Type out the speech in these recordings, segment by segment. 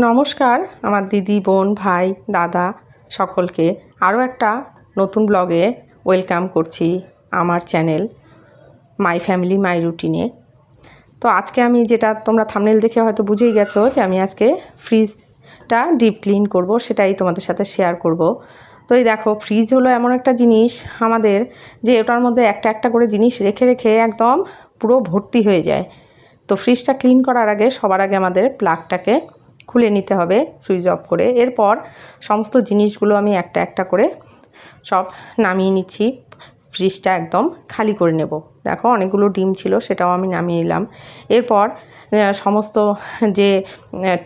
নমস্কার আমার দিদি বোন ভাই দাদা সকলকে আরও একটা নতুন ব্লগে ওয়েলকাম করছি আমার চ্যানেল মাই ফ্যামিলি মাই রুটিনে। তো আজকে আমি যেটা তোমরা থাম্বনেল দেখে হয়তো বুঝেই গেছো যে আমি আজকে ফ্রিজটা ডিপ ক্লিন করব, সেটাই তোমাদের সাথে শেয়ার করব। তো এই দেখো, ফ্রিজ হলো এমন একটা জিনিস আমাদের যে ওটার মধ্যে একটা একটা করে জিনিস রেখে রেখে একদম পুরো ভর্তি হয়ে যায়। তো ফ্রিজটা ক্লিন করার আগে সবার আগে আমাদের প্লাগটাকে খুলে নিতে হবে সুইচ অফ করে। এরপর সমস্ত জিনিসগুলো আমি একটা একটা করে সব নামিয়ে নিচ্ছি, ফ্রিজটা একদম খালি করে নেব। দেখো অনেকগুলো ডিম ছিল, সেটাও আমি নামিয়ে নিলাম। এরপর সমস্ত যে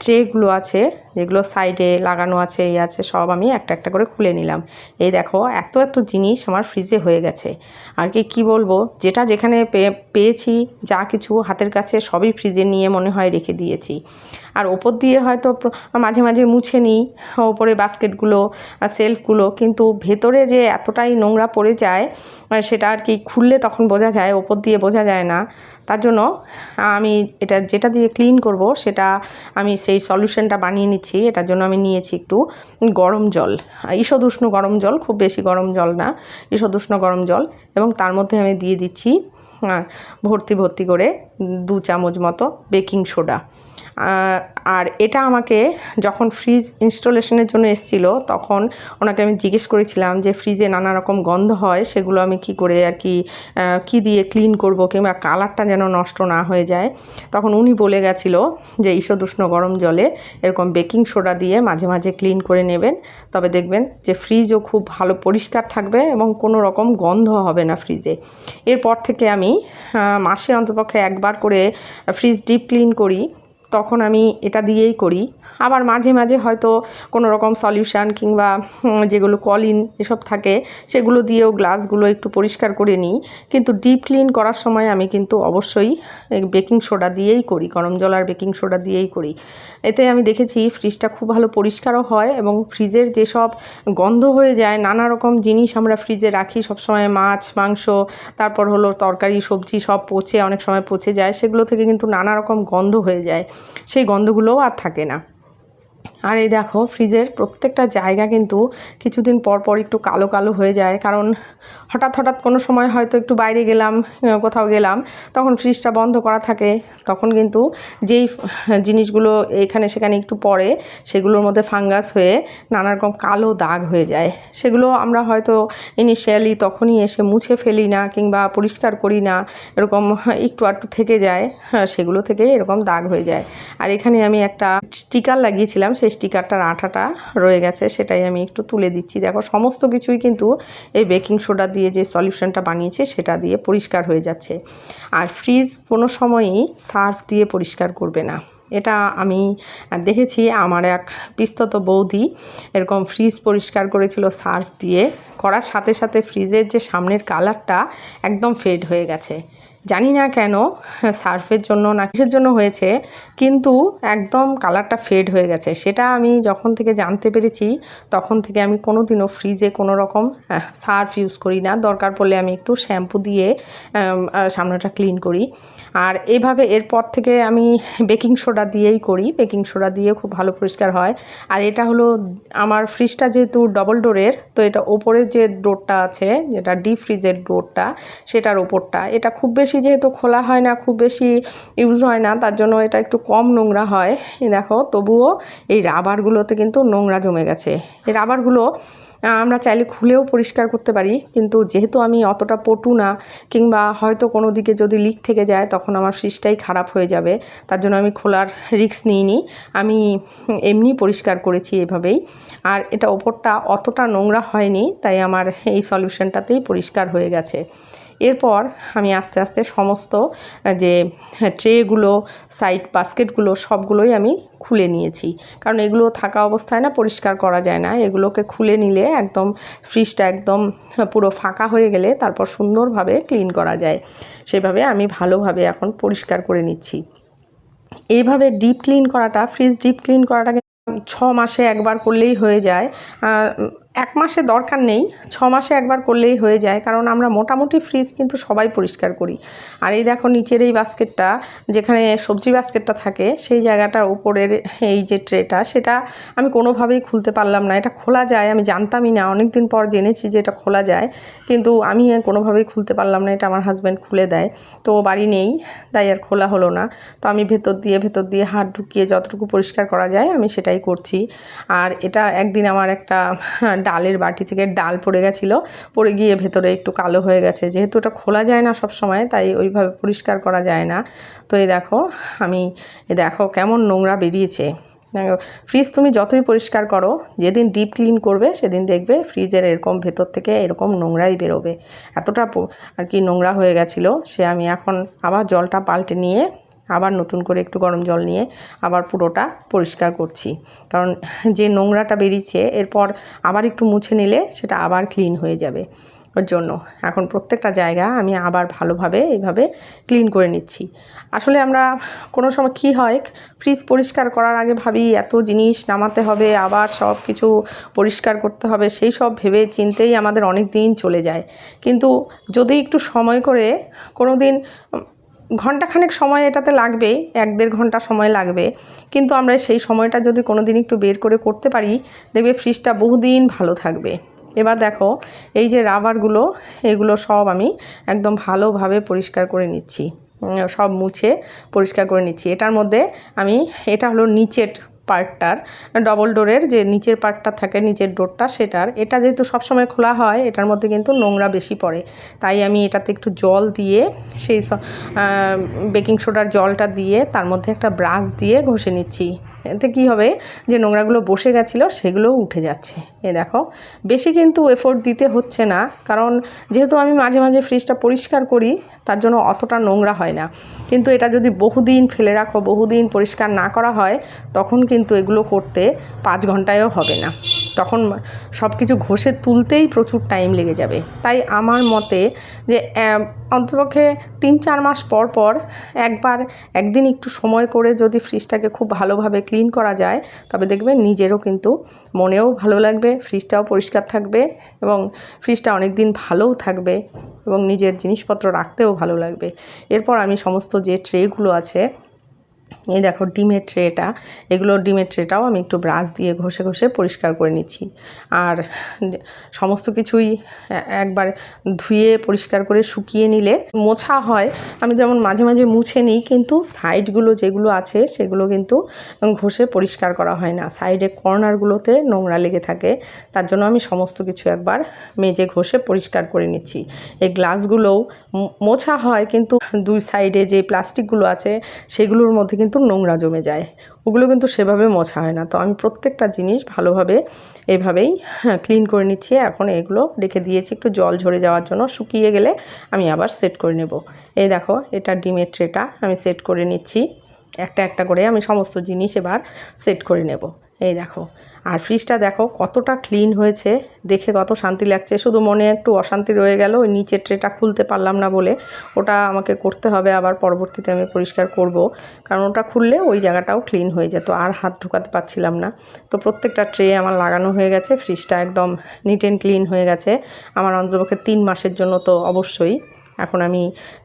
ট্রেগুলো আছে যেগুলো সাইডে লাগানো আছে এই আছে সব আমি একটা একটা করে খুলে নিলাম। এই দেখো এত এত জিনিস আমার ফ্রিজে হয়ে গেছে। আর কি বলবো, যেটা যেখানে পেয়েছি যা কিছু হাতের কাছে সবই ফ্রিজে নিয়ে মনে হয় রেখে দিয়েছি। আর ওপর দিয়ে হয়তো মাঝে মাঝে মুছে নিই ওপরে বাস্কেটগুলো সেলফগুলো, কিন্তু ভেতরে যে এতটাই নোংরা পড়ে যায় সেটা আর কি খুললে তখন বোঝা যায়, ওপর দিয়ে বোঝা যায় না। তার জন্য আমি যেটা দিয়ে ক্লিন করব সেটা আমি সেই সলিউশনটা বানিয়ে নিচ্ছি। এটার জন্য আমি নিয়েছি একটু গরম জল, ঈষদুষ্ণ গরম জল, খুব বেশি গরম জল না, ঈষদুষ্ণ গরম জল, এবং তার মধ্যে আমি দিয়ে দিচ্ছি ভর্তি করে 2 চামচ মতো বেকিং সোডা। আর এটা আমাকে যখন ফ্রিজ ইনস্টলেশনের জন্য এসেছিল তখন ওনাকে আমি জিজ্ঞেস করেছিলাম যে ফ্রিজে নানা রকম গন্ধ হয়, সেগুলো আমি কি করে আর কি দিয়ে ক্লিন করব কিংবা কালারটা যেন নষ্ট না হয়ে যায়। তখন উনি বলে গেছিল যে ঈষদুষ্ণ গরম জলে এরকম বেকিং সোডা দিয়ে মাঝে মাঝে ক্লিন করে নেবেন, তবে দেখবেন যে ফ্রিজও খুব ভালো পরিষ্কার থাকবে এবং কোনো রকম গন্ধ হবে না ফ্রিজে। এরপর থেকে আমি মাসে অন্তপক্ষে একবার করে ফ্রিজ ডিপ ক্লিন করি, তখন আমি এটা দিয়েই করি। আবার মাঝে মাঝে হয়তো কোনো রকম সলিউশন কিংবা যেগুলো কলিন এসব থাকে সেগুলো দিয়েও গ্লাসগুলো একটু পরিষ্কার করে নিই, কিন্তু ডিপ ক্লিন করার সময় আমি কিন্তু অবশ্যই বেকিং সোডা দিয়েই করি, গরম জল আর বেকিং সোডা দিয়েই করি। এতে আমি দেখেছি ফ্রিজটা খুব ভালো পরিষ্কারও হয় এবং ফ্রিজের যেসব গন্ধ হয়ে যায়, নানা রকম জিনিস আমরা ফ্রিজে রাখি সবসময়, মাছ মাংস তারপর হলো তরকারি সবজি সব পচে অনেক সময় পচে যায়, সেগুলো থেকে কিন্তু নানা রকম গন্ধ হয়ে যায়, সেই গন্ধগুলোও আর থাকে না। আর এই দেখো ফ্রিজের প্রত্যেকটা জায়গা কিন্তু কিছুদিন পর পর একটু কালো কালো হয়ে যায়, কারণ হঠাৎ কোনো সময় হয়তো একটু বাইরে গেলাম, কোথাও গেলাম, তখন ফ্রিজটা বন্ধ করা থাকে, তখন কিন্তু যেই জিনিসগুলো এখানে সেখানে একটু পড়ে সেগুলোর মধ্যে ফাঙ্গাস হয়ে নানা রকম কালো দাগ হয়ে যায়। সেগুলো আমরা হয়তো ইনিশিয়ালি তখনই এসে মুছে ফেলি না কিংবা পরিষ্কার করি না, এরকম একটু আধটু থেকে যায়, সেগুলো থেকে এরকম দাগ হয়ে যায়। আর এখানে আমি একটা স্টিকার লাগিয়েছিলাম, সেই স্টিকারটার আঠাটা রয়ে গেছে, সেটাই আমি একটু তুলে দিচ্ছি। দেখো সমস্ত কিছুই কিন্তু এই বেকিং সোডা দিয়ে যে সলিউশনটা বানিয়েছে সেটা দিয়ে পরিষ্কার হয়ে যাচ্ছে। আর ফ্রিজ কোনো সময়ই সার্ফ দিয়ে পরিষ্কার করবে না, এটা আমি দেখেছি। আমার এক পিস্তত বৌদি এরকম ফ্রিজ পরিষ্কার করেছিল সার্ফ দিয়ে, করার সাথে সাথে ফ্রিজের যে সামনের কালারটা একদম ফেড হয়ে গেছে। জানি না কেন, সার্ফের জন্য না কিসের জন্য হয়েছে, কিন্তু একদম কালারটা ফেড হয়ে গেছে। সেটা আমি যখন থেকে জানতে পেরেছি তখন থেকে আমি কোনো দিনও ফ্রিজে কোনো রকম সার্ফ ইউজ করি না, দরকার পড়লে আমি একটু শ্যাম্পু দিয়ে সামনেটা ক্লিন করি। আর এইভাবে এরপর থেকে আমি বেকিং সোডা দিয়েই করি, বেকিং সোডা দিয়ে খুব ভালো পরিষ্কার হয়। আর এটা হলো আমার ফ্রিজটা যেহেতু ডবল ডোরের, তো এটা ওপরের যে ডোরটা আছে যেটা ডিপ ফ্রিজের ডোরটা সেটার ওপরটা, এটা খুব বেশি যেহেতু খোলা হয় না, খুব বেশি ইউজ হয় না, তার জন্য এটা একটু কম নোংরা হয়। দেখো তবুও এই রাবারগুলোতে কিন্তু নোংরা জমে গেছে। এই রাবারগুলো আমরা চাইলে খুলেও পরিষ্কার করতে পারি, কিন্তু যেহেতু আমি অতটা পটু না, কিংবা হয়তো কোনো দিকে যদি লিক থেকে যায় তখন আমার ফ্রিজটাই খারাপ হয়ে যাবে, তার জন্য আমি খোলার রিস্ক নিইনি, আমি এমনি পরিষ্কার করেছি এভাবেই। আর এটা ওপরটা অতটা নোংরা হয়নি, তাই আমার এই সলিউশনটাতেই পরিষ্কার হয়ে গেছে। এরপর আমি আস্তে আস্তে সমস্ত যে ট্রেগুলো সাইড বাস্কেটগুলো সবগুলোই আমি খুলে নিয়েছি, কারণ এগুলো থাকা অবস্থায় না পরিষ্কার করা যায় না, এগুলোকে খুলে নিলে একদম ফ্রিজটা একদম পুরো ফাঁকা হয়ে গেলে তারপর সুন্দরভাবে ক্লিন করা যায়। সেভাবে আমি ভালোভাবে এখন পরিষ্কার করে নিচ্ছি। এইভাবে ফ্রিজ ডিপ ক্লিন করাটাকে 6 মাসে একবার করলেই হয়ে যায়। 1 মাসে দরকার নেই, 6 মাসে একবার করলেই হয়ে যায়, কারণ আমরা মোটামুটি ফ্রিজ কিন্তু সবাই পরিষ্কার করি। আর এই দেখো নিচের এই বাস্কেটটা, যেখানে সবজি বাস্কেটটা থাকে, সেই জায়গাটার উপরের এই যে ট্রেটা, সেটা আমি কোনোভাবেই খুলতে পারলাম না। এটা খোলা যায়, আমি জানতামই না, অনেক দিন পর জেনেছি যে এটা খোলা যায়, কিন্তু আমি কোনোভাবেই খুলতে পারলাম না। এটা আমার হাজব্যান্ড খুলে দেয়, তো ও বাড়ি নেই, তাই আর খোলা হলো না। তো আমি ভেতর দিয়ে হাত ঢুকিয়ে যতটুকু পরিষ্কার করা যায় আমি সেটাই করছি। আর এটা একদিন আমার একটা ডালের বাটি থেকে ডাল পড়ে গেছিলো, পড়ে গিয়ে ভেতরে একটু কালো হয়ে গেছে। যেহেতু এটা খোলা যায় না সব সময়, তাই ওইভাবে পরিষ্কার করা যায় না। তো এই দেখো দেখো কেমন নোংরা বেরিয়েছে। ফ্রিজ তুমি যতই পরিষ্কার করো, যেদিন ডিপ ক্লিন করবে সেদিন দেখবে ফ্রিজের এরকম ভেতর থেকে এরকম নোংরাই বেরোবে। এতটা আর কি নোংরা হয়ে গেছিলো, সে আমি এখন আবার জলটা পাল্টে নিয়ে আবার নতুন করে একটু গরম জল নিয়ে আবার পুরোটা পরিষ্কার করছি। কারণ যে নোংরাটা বেরিয়েছে এরপর আবার একটু মুছে নিলে সেটা আবার ক্লিন হয়ে যাবে। ওর জন্য এখন প্রত্যেকটা জায়গা আমি আবার ভালোভাবে এইভাবে ক্লিন করে নিচ্ছি। আসলে আমরা কোনো সময় কী হয়, ফ্রিজ পরিষ্কার করার আগে ভাবি এত জিনিস নামাতে হবে, আবার সব কিছু পরিষ্কার করতে হবে, সেই সব ভেবে চিন্তেই আমাদের অনেক দিন চলে যায়। কিন্তু যদি একটু সময় করে কোনো দিন, ঘণ্টাখানেক সময় এটাতে লাগবে, 1-1.5 ঘন্টা সময় লাগবে, কিন্তু আমরা সেই সময়টা যদি কোনো দিন একটু বের করে করতে পারি, দেখবে ফ্রিজটা বহুদিন ভালো থাকবে। এবার দেখো এই যে রাবারগুলো, এগুলো সব আমি একদম ভালোভাবে পরিষ্কার করে নিচ্ছি, সব মুছে পরিষ্কার করে নিচ্ছি। এটার মধ্যে এটা হলো নিচের পার্টটার, ডবল ডোরের যে নিচের পার্টটা থাকে, নিচের ডোরটা, সেটার এটা যেহেতু সবসময় খোলা হয়, এটার মধ্যে কিন্তু নোংরা বেশি পড়ে, তাই আমি এটাতে একটু জল দিয়ে, সেই বেকিং সোডার জলটা দিয়ে তার মধ্যে একটা ব্রাশ দিয়ে ঘষে নিচ্ছি। এতে কী হবে, যে নোংরাগুলো বসে গেছিলো সেগুলোও উঠে যাচ্ছে। দেখো বেশি কিন্তু এফোর্ট দিতে হচ্ছে না, কারণ যেহেতু আমি মাঝে মাঝে ফ্রিজটা পরিষ্কার করি, তার জন্য অতটা নোংরা হয় না। কিন্তু এটা যদি বহুদিন ফেলে রাখো, বহুদিন পরিষ্কার না করা হয়, তখন কিন্তু এগুলো করতে 5 ঘন্টায়ও হবে না, তখন সব কিছু ঘষে তুলতেই প্রচুর টাইম লেগে যাবে। তাই আমার মতে যে অন্ততপক্ষে 3-4 মাস পর পর একদিন একটু সময় করে যদি ফ্রিজটাকে খুব ভালোভাবে ক্লিন করা যায়, তবে দেখবে নিজেরও কিন্তু মনেও ভালো লাগবে, ফ্রিজটাও পরিষ্কার থাকবে এবং ফ্রিজটা অনেক দিন ভালোও থাকবে এবং নিজের জিনিসপত্র রাখতেও ভালো লাগবে। এরপর আমি সমস্ত যে ট্রেগুলো আছে, এই দেখো ডিমের ট্রেটা, ডিমের ট্রেটাও আমি একটু ব্রাশ দিয়ে ঘষে ঘষে পরিষ্কার করে নিচ্ছি। আর সমস্ত কিছুই একবার ধুয়ে পরিষ্কার করে শুকিয়ে নিলে মোছা হয়। আমি যেমন মাঝে মাঝে মুছে নিই, কিন্তু সাইডগুলো যেগুলো আছে সেগুলো কিন্তু ঘষে পরিষ্কার করা হয় না, সাইডে কর্নারগুলোতে নোংরা লেগে থাকে। তার জন্য আমি সমস্ত কিছু একবার মেজে ঘষে পরিষ্কার করে নিচ্ছি। এই গ্লাসগুলোও মোছা হয়, কিন্তু 2 সাইডে যে প্লাস্টিকগুলো আছে সেগুলোর মধ্যে কিন্তু নোংরা জমে যায়, ওগুলো কিন্তু সেভাবে মোছা হয় না। তো আমি প্রত্যেকটা জিনিস ভালোভাবে এভাবেই ক্লিন করে নিচ্ছি। এখন এগুলো রেখে দিয়েছি একটু জল ঝরে যাওয়ার জন্য, শুকিয়ে গেলে আমি আবার সেট করে নেব। এই দেখো এটা ডিমের ট্রেটা আমি সেট করে নিচ্ছি, একটা একটা করে আমি সমস্ত জিনিস এবার সেট করে নেব। এই দেখো, আর ফ্রিজটা দেখো কতটা ক্লিন হয়েছে, দেখে কত শান্তি লাগছে। শুধু মনে একটু অশান্তি রয়ে গেল, ওই নিচের ট্রেটা খুলতে পারলাম না বলে, ওটা আমাকে করতে হবে, আবার পরবর্তীতে আমি পরিষ্কার করব, কারণ ওটা খুললে ওই জায়গাটাও ক্লিন হয়ে যেত, আর হাত ঢোকাতে পারছিলাম না। তো প্রত্যেকটা ট্রে আমার লাগানো হয়ে গেছে, ফ্রিজটা একদম নিট অ্যান্ড ক্লিন হয়ে গেছে আমার অন্ততপক্ষে 3 মাসের জন্য তো অবশ্যই। এখন আমি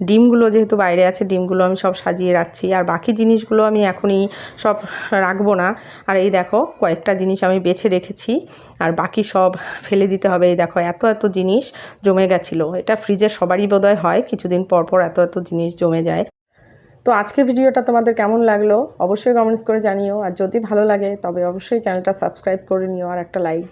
ডিমগুলো যেহেতু বাইরে আছে, ডিমগুলো আমি সব সাজিয়ে রাখছি, আর বাকি জিনিসগুলো আমি এখনই সব রাখবো না। আর এই দেখো কয়েকটা জিনিস আমি বেছে রেখেছি, আর বাকি সব ফেলে দিতে হবে। এই দেখো এত এত জিনিস জমে গেছিলো, এটা ফ্রিজে সবারই বোধহয় হয়, কিছুদিন পর পর এত এত জিনিস জমে যায়। তো আজকের ভিডিওটা তোমাদের কেমন লাগলো অবশ্যই কমেন্টস করে জানিও, আর যদি ভালো লাগে তবে অবশ্যই চ্যানেলটা সাবস্ক্রাইব করে নিও আর একটা লাইক